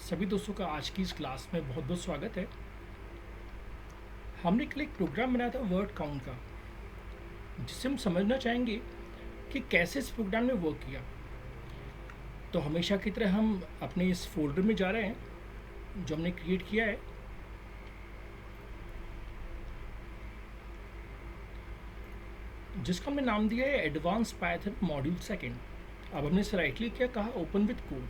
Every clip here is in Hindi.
सभी दोस्तों का आज की इस क्लास में बहुत बहुत स्वागत है। हमने कल एक प्रोग्राम बनाया था वर्ड काउंट का, जिससे हम समझना चाहेंगे कि कैसे इस प्रोग्राम ने वर्क किया। तो हमेशा की तरह हम अपने इस फोल्डर में जा रहे हैं जो हमने क्रिएट किया है, जिसका हमने नाम दिया है एडवांस पाइथन मॉड्यूल सेकेंड। अब हमने इसे राइट क्लिक किया, कहा ओपन विथ कोड।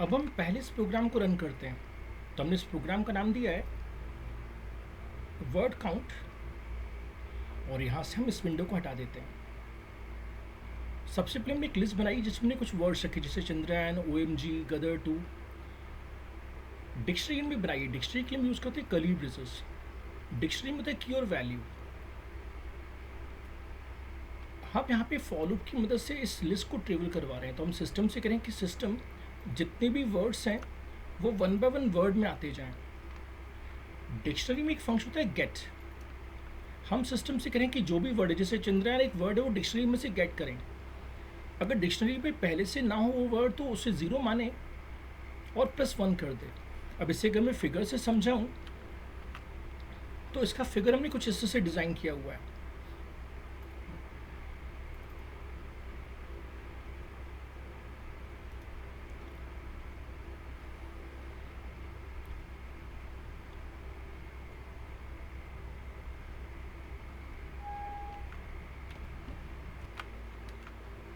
अब हम पहले इस प्रोग्राम को रन करते हैं। तो हमने इस प्रोग्राम का नाम दिया है वर्ड काउंट, और यहाँ से हम इस विंडो को हटा देते हैं। सबसे पहले हमने एक लिस्ट बनाई जिसमें कुछ वर्ड्स रखे, जैसे चंद्रयान, OMG, गदर 2। डिक्शनरी भी बनाई। डिक्शनरी के लिए हम यूज़ करते हैं कर्ली ब्रेसेस। डिक्शनरी में होता है की और वैल्यू। हम यहाँ पे फॉर लूप की मदद से इस लिस्ट को ट्रेवल करवा रहे हैं। तो हम सिस्टम से करें कि सिस्टम जितने भी वर्ड्स हैं वो वन बाय वन वर्ड में आते जाएं। डिक्शनरी में एक फंक्शन होता है गेट। हम सिस्टम से करें कि जो भी वर्ड है, जैसे चंद्रयान एक वर्ड है, वो डिक्शनरी में से गेट करें। अगर डिक्शनरी में पहले से ना हो वो वर्ड तो उसे ज़ीरो माने और +1 कर दे। अब इसे अगर मैं फिगर से समझाऊँ तो इसका फिगर हमने कुछ इस तरह से डिज़ाइन किया हुआ है।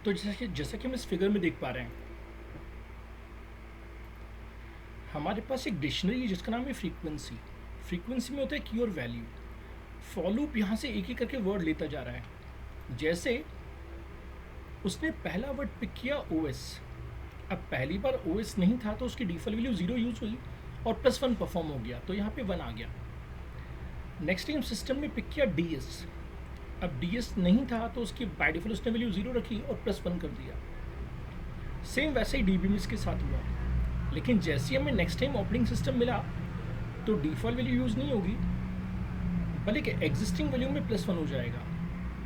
तो जैसा कि हम इस फिगर में देख पा रहे हैं, हमारे पास एक डिक्शनरी है जिसका नाम है फ्रीक्वेंसी। फ्रीक्वेंसी में होता है की और वैल्यू। फॉर लूप यहाँ से एक एक करके वर्ड लेता जा रहा है। जैसे उसने पहला वर्ड पिक किया OS। अब पहली बार OS नहीं था तो उसकी डिफ़ॉल्ट वैल्यू 0 यूज़ हुई और +1 परफॉर्म हो गया, तो यहाँ पे 1 आ गया। नेक्स्ट टाइम सिस्टम ने पिक किया DS। अब DS नहीं था तो उसकी बाय डिफ़ॉल्ट उसने वैल्यू 0 रखी और +1 कर दिया। सेम वैसे ही DBMS के साथ हुआ। लेकिन जैसे ही हमें नेक्स्ट टाइम ऑपरेटिंग सिस्टम मिला तो डिफ़ॉल्ट वैल्यू यूज़ नहीं होगी, बल्कि एग्जिस्टिंग वैल्यू में +1 हो जाएगा।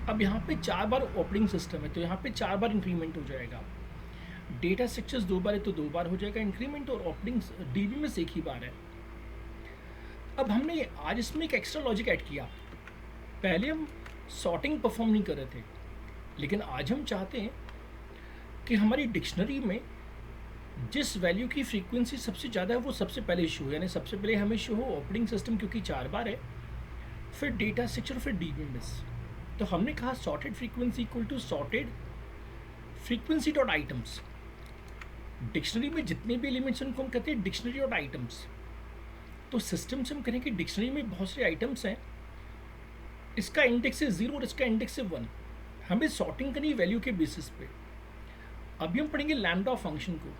अब यहाँ पे 4 बार ऑपरेटिंग सिस्टम है तो यहाँ पे 4 बार इंक्रीमेंट हो जाएगा। डेटा स्ट्रक्चर्स 2 बार है तो 2 बार हो जाएगा इंक्रीमेंट, और ऑपरेटिंग DBMS एक ही बार है। अब हमने आज इसमें एक एक्स्ट्रा लॉजिक ऐड किया। पहले हम सॉर्टिंग परफॉर्म नहीं कर रहे थे, लेकिन आज हम चाहते हैं कि हमारी डिक्शनरी में जिस वैल्यू की फ्रीक्वेंसी सबसे ज़्यादा है वो सबसे पहले शो हो, यानी सबसे पहले हमें शो हो ऑपरेटिंग सिस्टम, क्योंकि 4 बार है, फिर डेटा स्ट्रक्चर, फिर DBMS। तो हमने कहा sorted frequency equal to sorted frequency dot items. Dictionary में जितने भी एलिमेंट्स हैं उनको हम कहते हैं डिक्शनरी डॉट आइटम्स। तो सिस्टम से हम करें कि डिक्शनरी में बहुत सारे आइटम्स हैं, इसका इंडेक्स है 0 और इसका इंडेक्स है 1। हमें सॉर्टिंग करनी वैल्यू के बेसिस पे। अभी हम पढ़ेंगे लैम्डा फंक्शन को।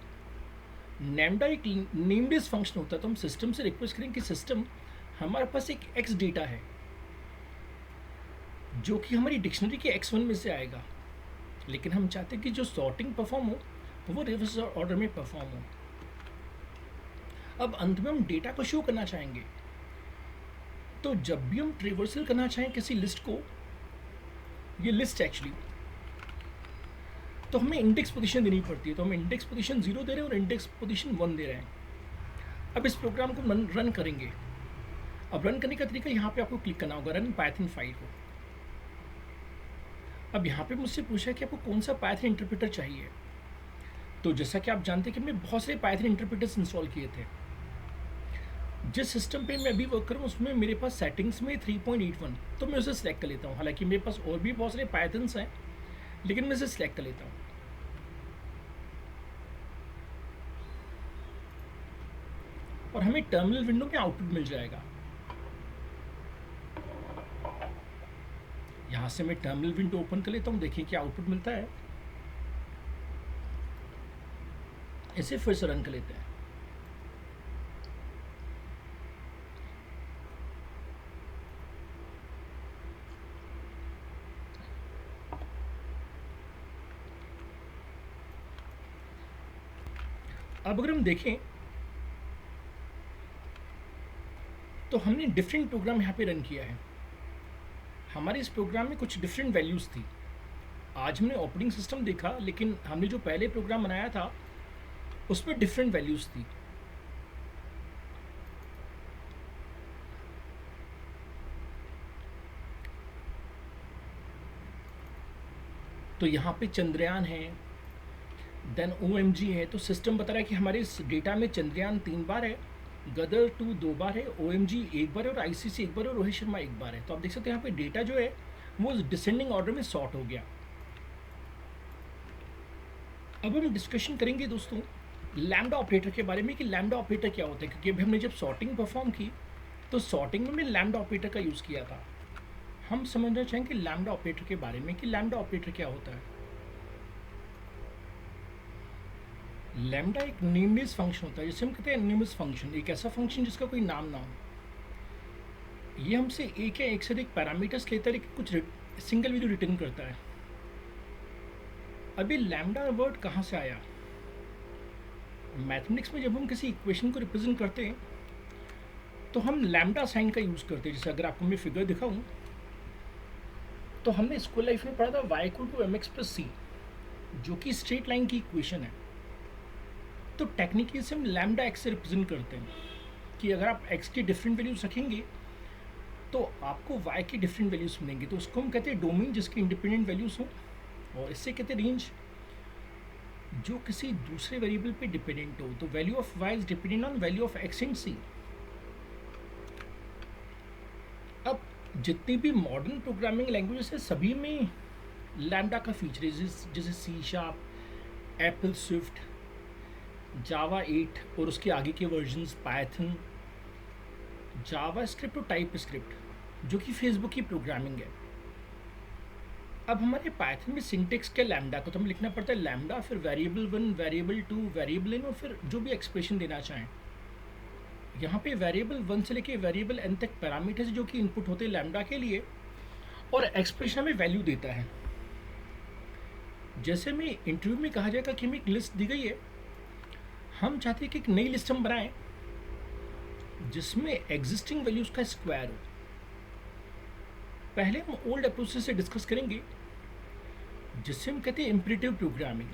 लैम्डा एक नेम बेस्ड फंक्शन होता है। तो हम सिस्टम से रिक्वेस्ट करें कि सिस्टम, हमारे पास एक X डेटा है जो कि हमारी डिक्शनरी के X1 में से आएगा, लेकिन हम चाहते हैं कि जो सॉर्टिंग परफॉर्म हो वो रिवर्स ऑर्डर में परफॉर्म हो। अब अंत में हम डेटा को शो करना चाहेंगे। तो जब भी हम ट्रिवर्सल करना चाहें किसी लिस्ट को, ये लिस्ट एक्चुअली, तो हमें इंडेक्स पोजीशन देनी पड़ती है। तो हम इंडेक्स पोजीशन 0 दे रहे हैं और इंडेक्स पोजीशन 1 दे रहे हैं। अब इस प्रोग्राम को रन करेंगे। अब रन करने का तरीका, यहाँ पे आपको क्लिक करना होगा रन पाइथन फाइल को। अब यहाँ पे मुझसे पूछा है कि आपको कौन सा पाइथन इंटरप्रेटर चाहिए। तो जैसा कि आप जानते हैं कि हमने बहुत सारे पाइथन इंटरप्रेटर्स इंस्टॉल किए थे। जिस सिस्टम पे मैं अभी वर्क कर रहा हूँ उसमें मेरे पास सेटिंग्स में 3.81, तो मैं उसे सिलेक्ट कर लेता हूँ। हालांकि मेरे पास और भी बहुत सारे पाइथन्स हैं, लेकिन मैं इसे सिलेक्ट कर लेता हूँ। और हमें टर्मिनल विंडो में आउटपुट मिल जाएगा। यहाँ से मैं टर्मिनल विंडो ओपन कर लेता हूँ, देखिए क्या आउटपुट मिलता है। इसे फिर से रन कर लेते हैं। अब अगर हम देखें तो हमने डिफरेंट प्रोग्राम यहाँ पे रन किया है। हमारे इस प्रोग्राम में कुछ डिफरेंट वैल्यूज़ थी। आज हमने ऑपरेटिंग सिस्टम देखा, लेकिन हमने जो पहले प्रोग्राम बनाया था उसमें डिफरेंट वैल्यूज़ थी। तो यहाँ पे चंद्रयान है, देन OMG है। तो सिस्टम बता रहा है कि हमारे इस डेटा में चंद्रयान 3 बार है, गदर 2 2 बार है, OMG 1 बार है, और ICC 1 बार है, और रोहित शर्मा 1 बार है। तो आप देख सकते हैं यहाँ पे डेटा जो है वो डिसेंडिंग ऑर्डर में सॉर्ट हो गया। अब हम डिस्कशन करेंगे दोस्तों लैम्डा ऑपरेटर के बारे में कि लैम्डा ऑपरेटर क्या होता है, क्योंकि अभी हमने जब सॉर्टिंग परफॉर्म की तो सॉर्टिंग में लैम्डा ऑपरेटर का यूज़ किया था। हम समझना चाहेंगे लैम्डा ऑपरेटर के बारे में कि लैम्डा ऑपरेटर क्या होता है। लैम्डा एक नेमलेस फंक्शन होता है, जैसे हम कहते हैं एनोनिमस फंक्शन, एक ऐसा फंक्शन जिसका कोई नाम ना हो। ये हमसे एक या एक से अधिक पैरामीटर्स लेता है, लेकिन कुछ सिंगल वैल्यू रिटर्न करता है। अभी लैम्डा वर्ड कहाँ से आया? मैथमेटिक्स में जब हम किसी इक्वेशन को रिप्रेजेंट करते हैं तो हम लैम्डा साइन का यूज़ करते हैं। जैसे अगर आपको मैं फिगर दिखाऊं तो हमने स्कूल लाइफ में पढ़ा था y=mx+c, जो कि स्ट्रेट लाइन की इक्वेशन है। तो टेक्निकली से हम लैम्डा एक्स से रिप्रेजेंट करते हैं कि अगर आप x की डिफरेंट वैल्यूज रखेंगे तो आपको y की डिफरेंट वैल्यूज मिलेंगी। तो उसको हम कहते हैं डोमेन जिसकी इंडिपेंडेंट वैल्यूज हों, और इससे कहते हैं रेंज जो किसी दूसरे वेरिएबल पे डिपेंडेंट हो। तो value of y is dependent on value of x and c। अब जितनी भी मॉडर्न प्रोग्रामिंग लैंग्वेजेस है सभी में लैम्डा का फीचर है, जैसे C#, एप्पल स्विफ्ट, जावा 8 और उसके आगे के वर्जन्स, पाइथन, जावा स्क्रिप्ट और टाइप स्क्रिप्ट, जो कि फेसबुक की प्रोग्रामिंग है। अब हमारे पाइथन में सिंटेक्स के लैम्डा को तो हमें लिखना पड़ता है लैम्डा, फिर वेरिएबल 1, वेरिएबल 2, वेरिएबल n, और फिर जो भी एक्सप्रेशन देना चाहें। यहाँ पे वेरिएबल 1 से लेके वेरिएबल n तक पैरामीटर्स जो कि इनपुट होते हैं लैम्डा के लिए, और एक्सप्रेशन में वैल्यू देता है। जैसे में इंटरव्यू में कहा जाएगा कि हमें एक लिस्ट दी गई है, हम चाहते हैं कि एक नई लिस्ट हम बनाएं जिसमें एग्जिस्टिंग वैल्यूज का स्क्वायर हो। पहले हम ओल्ड अप्रोच से डिस्कस करेंगे जिससे हम कहते हैं इम्परेटिव प्रोग्रामिंग।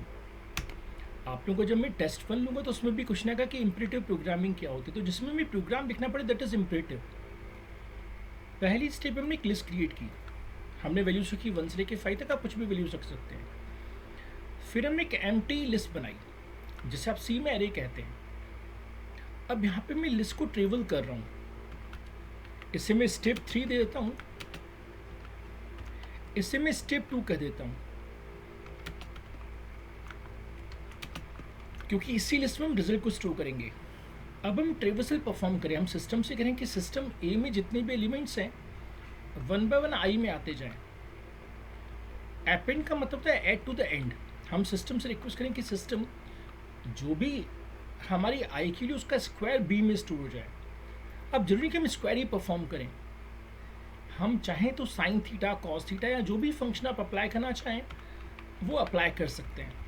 आप लोगों को जब मैं टेस्ट 1 लूँगा तो उसमें भी कुछ ना कि इम्परेटिव प्रोग्रामिंग क्या होती है, तो जिसमें हमें प्रोग्राम लिखना पड़े दैट इज इम्परेटिव। पहली स्टेप हमने एक लिस्ट क्रिएट की, हमने वैल्यूज रखी 1 से लेके 5 तक, आप कुछ भी वैल्यूज रख सकते हैं। फिर हमने एक एम्प्टी लिस्ट बनाई जिसे आप सी में एरे कहते हैं। अब यहाँ पे मैं लिस्ट को ट्रेवल कर रहा हूँ, इसे मैं स्टेप 3 दे देता हूँ, इसे मैं स्टेप 2 कह देता हूँ, क्योंकि इसी लिस्ट में हम रिजल्ट को स्टोर करेंगे। अब हम ट्रेवर्सल परफॉर्म करें, हम सिस्टम से करें कि सिस्टम ए में जितने भी एलिमेंट्स हैं 1 बाय 1 आई में आते जाएं। अपेंड का मतलब होता है ऐड टू द एंड। हम सिस्टम से रिक्वेस्ट करें कि सिस्टम जो भी हमारी आई के लिए उसका स्क्वायर बी में स्टोर हो जाए। अब जरूरी कि हम स्क्वायर ही परफॉर्म करें, हम चाहें तो साइन थीटा, कॉस थीटा या जो भी फंक्शन आप अप्लाई करना चाहें वो अप्लाई कर सकते हैं।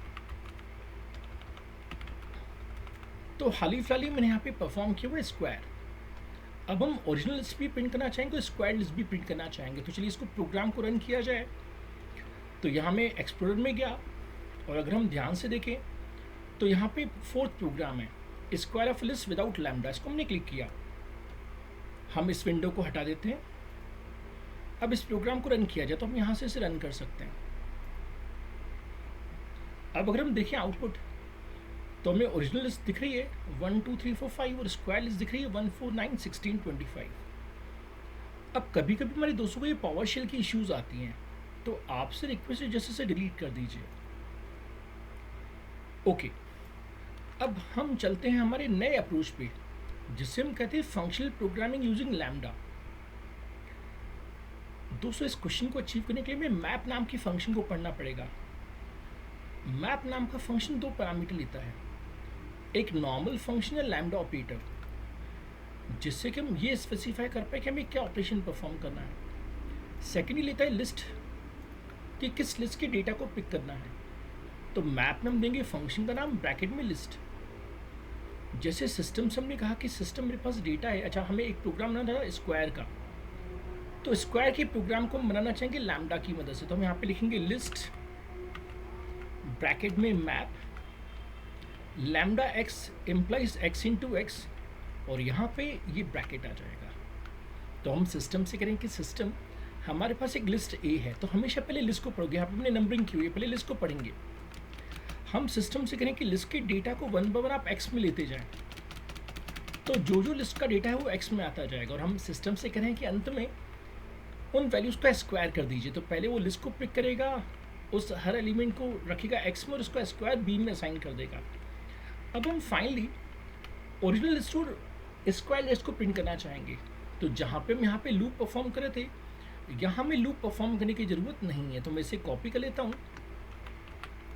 तो हाली फिलहाल मैंने यहाँ पे परफॉर्म किया हुआ स्क्वायर। अब हम ओरिजिनल लिस्ट भी प्रिंट करना चाहेंगे तो स्क्वायर लिस्ट भी प्रिंट करना चाहेंगे। तो चलिए इसको प्रोग्राम को रन किया जाए। तो यहाँ में एक्सप्लोरर में गया, और अगर हम ध्यान से देखें तो यहाँ पे 4th प्रोग्राम है, square of list without lambda. इसको हमने क्लिक किया, हम इस विंडो को हटा देते हैं। अब इस प्रोग्राम को रन किया जाए तो हम यहाँ से इसे रन कर सकते हैं। अब अगर हम देखें आउटपुट तो हमें ओरिजिनल लिस्ट दिख रही है 1 2 3 4 5, और स्क्वायर लिस्ट दिख रही है 1 4 9 16 25। अब कभी कभी हमारे दोस्तों को ये पावर शेल की इश्यूज आती हैं, तो आपसे रिक्वेस्ट है जैसे से डिलीट कर दीजिए। ओके, अब हम चलते हैं हमारे नए अप्रोच पे जिसे हम कहते हैं फंक्शनल प्रोग्रामिंग यूजिंग लैम्डा। दोस्तों इस क्वेश्चन को अचीव करने के लिए हमें मैप नाम की फंक्शन को पढ़ना पड़ेगा। मैप नाम का फंक्शन 2 पैरामीटर लेता है, एक नॉर्मल फंक्शन या लैम्डा ऑपरेटर, जिससे कि हम ये स्पेसिफाई कर पाए कि हमें क्या ऑपरेशन परफॉर्म करना है। सेकेंडली लेता है लिस्ट, कि किस लिस्ट के डेटा को पिक करना है। तो मैप में हम देंगे फंक्शन का नाम ब्रैकेट में लिस्ट। जैसे सिस्टम से हमने कहा कि सिस्टम मेरे पास डेटा है, अच्छा हमें एक प्रोग्राम बनाना था स्क्वायर का, तो स्क्वायर के प्रोग्राम को हम बनाना चाहेंगे लैम्डा की मदद से। तो हम यहाँ पे लिखेंगे लिस्ट ब्रैकेट में map lambda x implies x into x, और यहाँ पे ये ब्रैकेट आ जाएगा। तो हम सिस्टम से करें कि सिस्टम हमारे पास एक लिस्ट ए है, तो हमेशा पहले लिस्ट को पढ़ोगे। यहाँ पे हमने नंबरिंग की हुई है, पहले लिस्ट को पढ़ेंगे। हम सिस्टम से करें कि लिस्ट के डेटा को वन बाय वन आप एक्स में लेते जाएं, तो जो जो लिस्ट का डेटा है वो एक्स में आता जाएगा। और हम सिस्टम से करें कि अंत में उन वैल्यूज़ का स्क्वायर कर दीजिए। तो पहले वो लिस्ट को पिक करेगा, उस हर एलिमेंट को रखेगा एक्स में और उसका स्क्वायर बी में असाइन कर देगा। अब हम फाइनली ओरिजिनल लिस्ट और स्क्वायर लिस्ट को प्रिंट करना चाहेंगे। तो जहाँ पे हम यहाँ पे लूप परफॉर्म करे थे, यहाँ हमें लूप परफॉर्म करने की ज़रूरत नहीं है। तो मैं इसे कॉपी कर लेता हूँ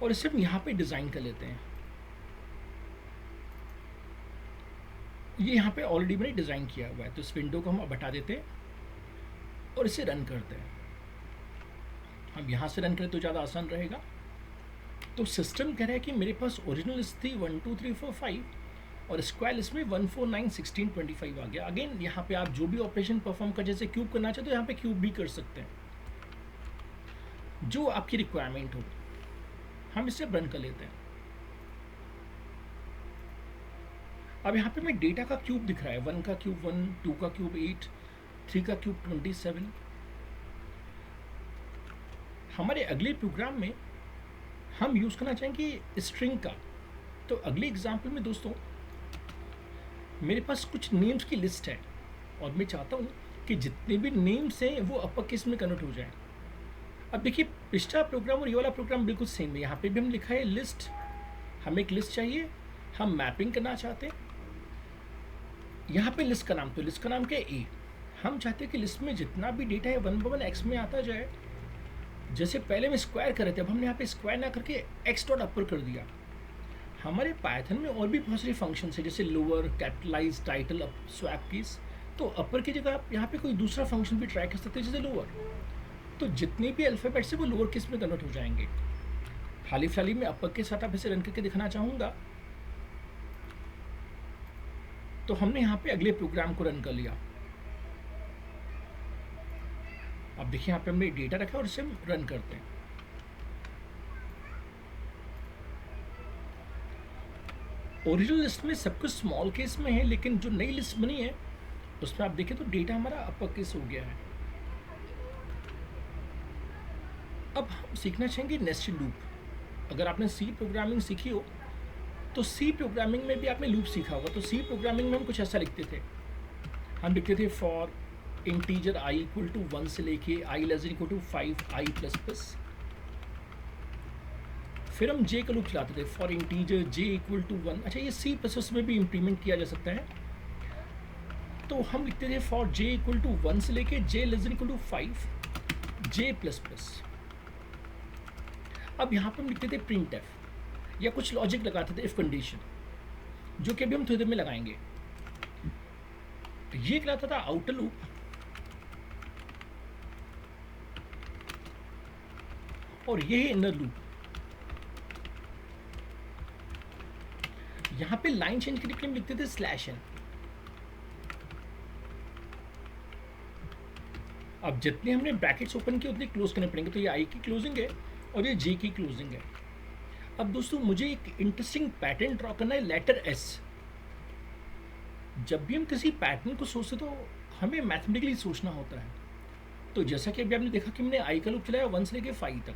और इसे हम यहाँ पे डिज़ाइन कर लेते हैं। ये यहाँ पे ऑलरेडी मैंने डिज़ाइन किया हुआ है, तो इस विंडो को हम अब हटा देते हैं और इसे रन करते हैं। हम यहाँ से रन करें तो ज़्यादा आसान रहेगा। तो सिस्टम कह रहा है कि मेरे पास ओरिजिनल लिस्ट थी 1 2 3 4 5 और स्क्वायर लिस्ट में 1 4 9 16 25 आ गया। अगेन यहाँ पे आप जो भी ऑपरेशन परफॉर्म कर, जैसे क्यूब करना चाहते हो यहाँ पे क्यूब भी कर सकते हैं, जो आपकी रिक्वायरमेंट हो। हम इसे रन कर लेते हैं। अब यहाँ पे मैं डेटा का क्यूब दिख रहा है, 1 का क्यूब 1, 2 का क्यूब 8, 3 का क्यूब 27। हमारे अगले प्रोग्राम में हम यूज़ करना चाहेंगे स्ट्रिंग का। तो अगले एग्जाम्पल में दोस्तों मेरे पास कुछ नेम्स की लिस्ट है और मैं चाहता हूँ कि जितने भी नेम्स हैं वो अपर केस में कन्वर्ट हो जाए। अब देखिए पिछला प्रोग्राम और ये वाला प्रोग्राम बिल्कुल सेम है। यहाँ पे भी हम लिखा है लिस्ट, हमें एक लिस्ट चाहिए, हम मैपिंग करना चाहते हैं। यहाँ पे लिस्ट का नाम, तो लिस्ट का नाम क्या है ए। हम चाहते हैं कि लिस्ट में जितना भी डेटा है वन बाय वन एक्स में आता जाए। जैसे पहले में स्क्वायर कर रहे थे, अब हमने यहाँ पे स्क्वायर ना करके एक्स डॉट अपर कर दिया। हमारे पाइथन में और भी बहुत सारे फंक्शन है, जैसे lower, capitalize, title, up, swap keys. तो अपर की जगह आप यहाँ पे कोई दूसरा फंक्शन भी ट्राई कर सकते हैं, जैसे लोअर। तो जितने भी अल्फ़ाबेट्स है वो लोअर केस में कन्वर्ट हो जाएंगे। हाल फिलहाल मैं अपर के साथ आप इसे रन करके दिखाना चाहूँगा। तो हमने यहाँ पे अगले प्रोग्राम को रन कर लिया। अब देखिए यहाँ पे हमने डेटा रखा और इसे हम रन करते हैं। ओरिजिनल लिस्ट में सब कुछ स्मॉल केस में है, लेकिन जो नई लिस्ट बनी है उसमें आप देखें तो डेटा हमारा अपर केस हो गया है। अब हम सीखना चाहेंगे नेस्टेड लूप। अगर आपने सी प्रोग्रामिंग सीखी हो तो सी प्रोग्रामिंग में भी आपने लूप सीखा होगा। तो सी प्रोग्रामिंग में हम कुछ ऐसा लिखते थे, हम लिखते थे for integer i equal to 1 से लेके i less equal to 5 i plus plus. फिर हम j का लूप चलाते थे for integer j equal to 1। अच्छा, ये सी प्लस में भी इम्प्लीमेंट किया जा सकता है। तो हम लिखते थे फॉर j इक्वल टू 1 से लेके j less equal to 5 j plus plus. अब यहाँ पर हम लिखते थे प्रिंट एफ, या कुछ लॉजिक लगाते थे इफ कंडीशन, जो कि अभी हम थोड़ी देर में लगाएंगे। ये कहलाता था आउटर लूप, और ये है इनर लूप। यहाँ पे लाइन चेंज करने के लिए हम लिखते थे स्लैश एन। अब जितने हमने ब्रैकेट्स ओपन किए उतने क्लोज करने पड़ेंगे। तो ये आई की क्लोजिंग है और ये जे की क्लोजिंग है। अब दोस्तों मुझे एक इंटरेस्टिंग पैटर्न ड्रॉ करना है, लेटर एस। जब भी हम किसी पैटर्न को सोचते तो हमें मैथमेटिकली सोचना होता है। तो जैसा कि अभी आपने देखा कि हमने आई का लूप चलाया 1 से लेके 5 तक,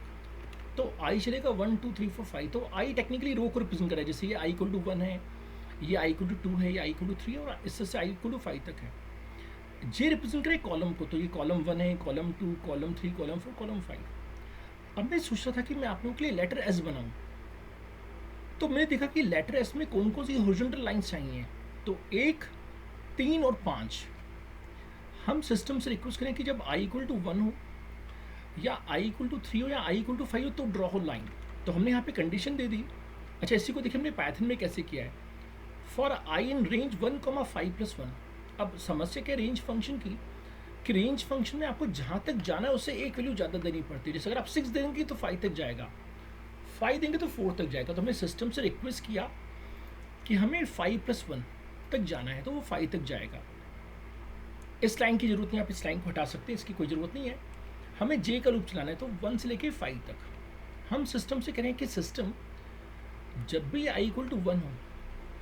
तो आई चलेगा 1 2 3 4 5। तो आई टेक्निकली रो को रिप्रेजेंट कर रहा है, जैसे ये आई इक्वल टू 1 है, ये आई इक्वल टू 2 है, ये आई इक्वल टू 3 है, और इससे से आई इक्वल टू 5 तक है। जे रिप्रेजेंट करे कॉलम को, तो ये कॉलम 1 है, कॉलम 2, कॉलम 3, कॉलम 4, कॉलम 5। अब मैं सोच रहा था कि मैं आप लोगों के लिए लेटर एस बनाऊँ। तो मैंने देखा कि लेटर एस में कौन कौन सी हॉरिजॉन्टल लाइन्स चाहिए। तो 1, 3 और 5 हम सिस्टम से रिक्वेस्ट करें कि जब आई इक्वल टू 1 हो, या आई इक्वल टू 3 हो, या आई इक्वल टू 5 हो, तो ड्रॉ हो लाइन। तो हमने यहाँ पे कंडीशन दे दी। अच्छा, इसी को देखिए हमने पाइथन में कैसे किया है, for I in range 1, 5 plus 1। अब समस्या क्या रेंज फंक्शन की, कि रेंज फंक्शन में आपको जहाँ तक जाना है उससे एक वैल्यू ज़्यादा देनी पड़ती है। जैसे अगर आप 6 देंगे तो 5 तक जाएगा, 5 देंगे तो 4 तक जाएगा। तो हमने सिस्टम से रिक्वेस्ट किया कि हमें 5 प्लस 1 तक जाना है, तो वो 5 तक जाएगा। इस लाइन की ज़रूरत नहीं, आप इस लाइन को हटा सकते हैं, इसकी कोई ज़रूरत नहीं है। हमें जे का लूप चलाना है, तो 1 से लेके 5 तक हम सिस्टम से करें कि सिस्टम जब भी i इक्वल टू 1 हो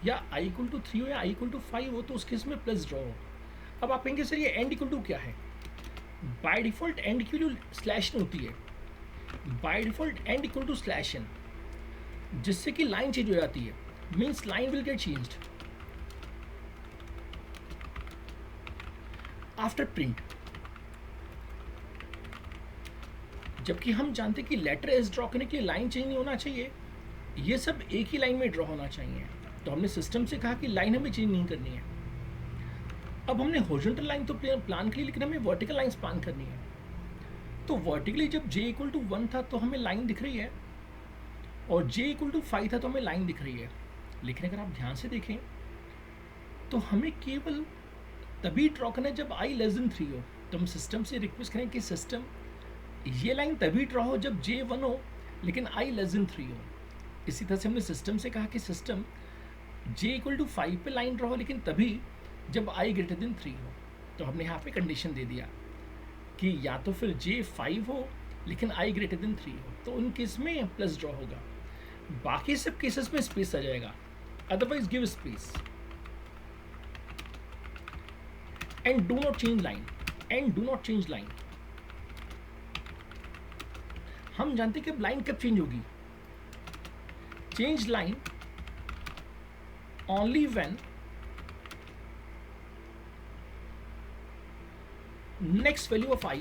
या i इक्वल टू 3 हो या i इक्वल टू 5 हो, तो उस केस में प्लस ड्रॉ हो। अब आप कहेंगे सर ये एंड इक्वल टू क्या है? बाय डिफ़ॉल्ट एंड की वैल्यू स्लैश न होती है, by default end equal to slash n, जिससे कि लाइन चेंज हो जाती है, means line will get changed after print. जबकि हम जानते हैं कि लेटर एस ड्रॉ करने के लिए लाइन चेंज नहीं होना चाहिए, ये सब एक ही लाइन में ड्रॉ होना चाहिए। तो हमने सिस्टम से कहा कि लाइन हमें चेंज नहीं करनी है। अब हमने हॉरिजॉन्टल लाइन तो प्लान की, लेकिन हमें वर्टिकल लाइंस प्लान करनी है। तो वर्टिकली जब j इक्वल टू 1 था तो हमें लाइन दिख रही है, और j इक्वल टू 5 था तो हमें लाइन दिख रही है। लेकिन अगर आप ध्यान से देखें तो हमें केवल तभी ड्रॉ करना है जब i लेस देन 3 हो। तो हम सिस्टम से रिक्वेस्ट करें कि सिस्टम ये लाइन तभी ड्रॉ हो जब j 1 हो लेकिन i लेस देन 3 हो। इसी तरह से हमने सिस्टम से कहा कि सिस्टम j इक्वल टू 5 पे लाइन ड्रॉ हो लेकिन तभी जब i ग्रेटर देन 3 हो। तो हमने यहाँ पे कंडीशन दे दिया कि या तो फिर j 5 हो लेकिन i ग्रेटर देन 3 हो, तो उन केस में प्लस ड्रॉ होगा। बाकी सब केसेस में स्पेस आ जाएगा, otherwise give space. And do not change line, and do not change line. हम जानते हैं कि लाइन कब चेंज होगी। Change line only when next value of i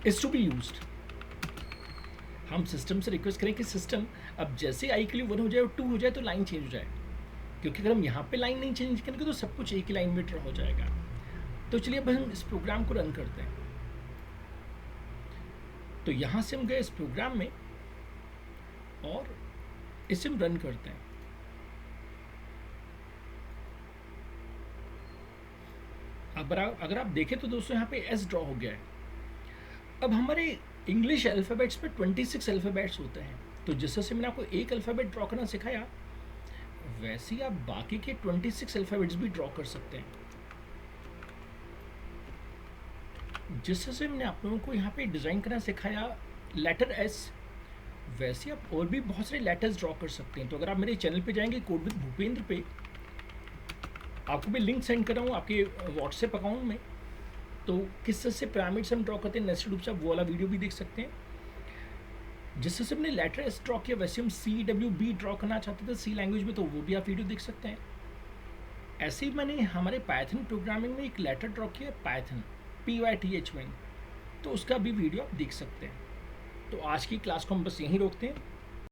is to be used. हम सिस्टम से रिक्वेस्ट करें कि सिस्टम अब जैसे i के लिए 1 हो जाए और 2 हो जाए तो लाइन चेंज हो जाए, क्योंकि अगर हम यहाँ पे लाइन नहीं चेंज करेंगे तो सब कुछ एक ही लाइन में ड्रॉ हो जाएगा। तो चलिए अब हम इस प्रोग्राम को रन करते हैं। तो यहाँ से हम गए इस प्रोग्राम में और इसे हम रन करते हैं। अगर आप देखें तो दोस्तों यहाँ पे S ड्रॉ हो गया है। अब हमारे इंग्लिश अल्फ़ाबेट्स में 26 अल्फ़ाबेट्स होते हैं, तो जिस तरह से मैंने आपको एक अल्फ़ाबेट ड्रॉ करना सिखाया, वैसे ही आप बाकी के 26 अल्फ़ाबेट्स भी ड्रॉ कर सकते हैं। जिस तरह से मैंने आप लोगों को यहाँ पे डिज़ाइन करना सिखाया लेटर S, वैसे आप और भी बहुत सारे लेटर्स ड्रॉ कर सकते हैं। तो अगर आप मेरे चैनल पे जाएंगे कोड विद भूपेंद्र पे, आपको मैं लिंक सेंड कर रहा हूँ आपके व्हाट्सएप अकाउंट में, तो किस तरह से पिरामिड्स हम ड्रॉ करते हैं नेस्टेड रूप से, आप वो वाला वीडियो भी देख सकते हैं। जिस तरह से हमने लेटर एस ड्रॉ किया, वैसे हम CWB ड्रॉ करना चाहते थे C लैंग्वेज में, तो वो भी आप वीडियो देख सकते हैं। ऐसे ही मैंने हमारे पाइथन प्रोग्रामिंग में एक लेटर ड्रॉ किया, पाइथन PYTHN, तो उसका भी वीडियो आप देख सकते हैं। तो आज की क्लास को हम बस यहीं रोकते हैं।